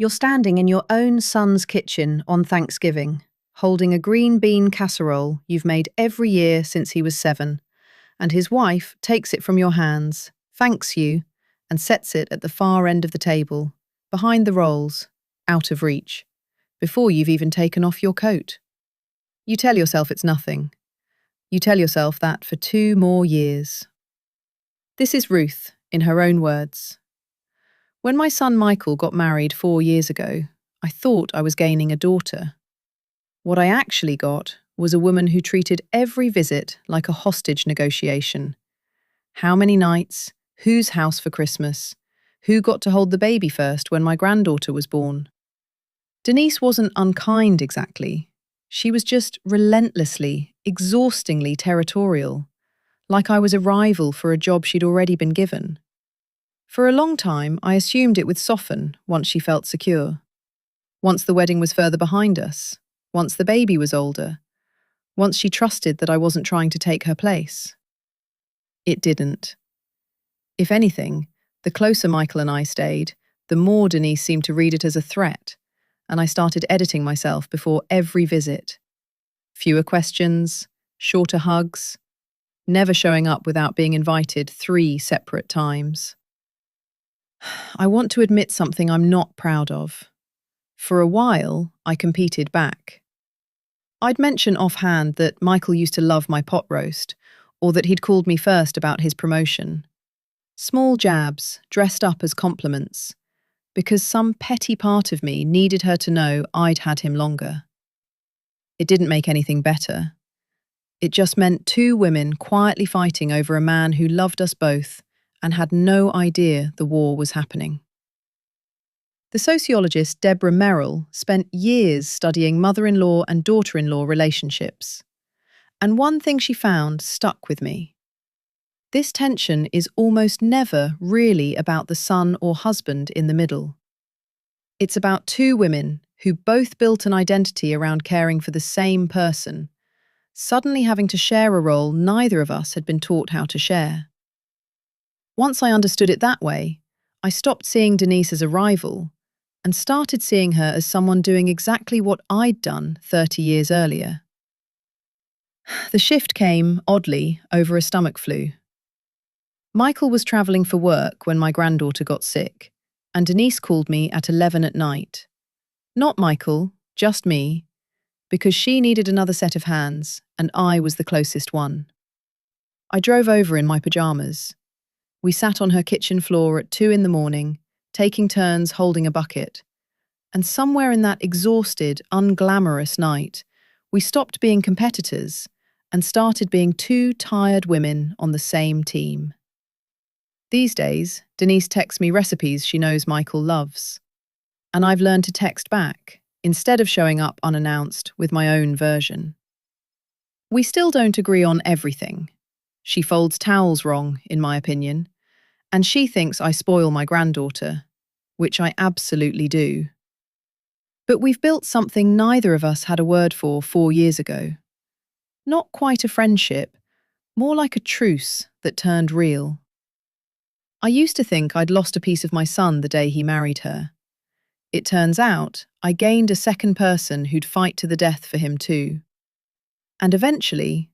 You're standing in your own son's kitchen on Thanksgiving, holding a green bean casserole you've made every year since he was 7, and his wife takes it from your hands, thanks you, and sets it at the far end of the table, behind the rolls, out of reach, before you've even taken off your coat. You tell yourself it's nothing. You tell yourself that for 2 more years. This is Ruth, in her own words. When my son Michael got married 4 years ago, I thought I was gaining a daughter. What I actually got was a woman who treated every visit like a hostage negotiation. How many nights? Whose house for Christmas? Who got to hold the baby first when my granddaughter was born? Denise wasn't unkind exactly. She was just relentlessly, exhaustingly territorial, like I was a rival for a job she'd already been given. For a long time, I assumed it would soften once she felt secure. Once the wedding was further behind us, once the baby was older, once she trusted that I wasn't trying to take her place. It didn't. If anything, the closer Michael and I stayed, the more Denise seemed to read it as a threat, and I started editing myself before every visit. Fewer questions, shorter hugs, never showing up without being invited 3 separate times. I want to admit something I'm not proud of. For a while, I competed back. I'd mention offhand that Michael used to love my pot roast, or that he'd called me first about his promotion. Small jabs, dressed up as compliments, because some petty part of me needed her to know I'd had him longer. It didn't make anything better. It just meant 2 women quietly fighting over a man who loved us both and had no idea the war was happening. The sociologist Deborah Merrill spent years studying mother-in-law and daughter-in-law relationships. And one thing she found stuck with me. This tension is almost never really about the son or husband in the middle. It's about 2 women who both built an identity around caring for the same person, suddenly having to share a role neither of us had been taught how to share. Once I understood it that way, I stopped seeing Denise as a rival and started seeing her as someone doing exactly what I'd done 30 years earlier. The shift came, oddly, over a stomach flu. Michael was travelling for work when my granddaughter got sick, and Denise called me at 11 at night. Not Michael, just me, because she needed another set of hands, and I was the closest one. I drove over in my pyjamas. We sat on her kitchen floor at 2 in the morning, taking turns holding a bucket. And somewhere in that exhausted, unglamorous night, we stopped being competitors and started being 2 tired women on the same team. These days, Denise texts me recipes she knows Michael loves. And I've learned to text back, instead of showing up unannounced with my own version. We still don't agree on everything. She folds towels wrong, in my opinion, and she thinks I spoil my granddaughter, which I absolutely do. But we've built something neither of us had a word for 4 years ago. Not quite a friendship, more like a truce that turned real. I used to think I'd lost a piece of my son the day he married her. It turns out I gained a second person who'd fight to the death for him too. And eventually,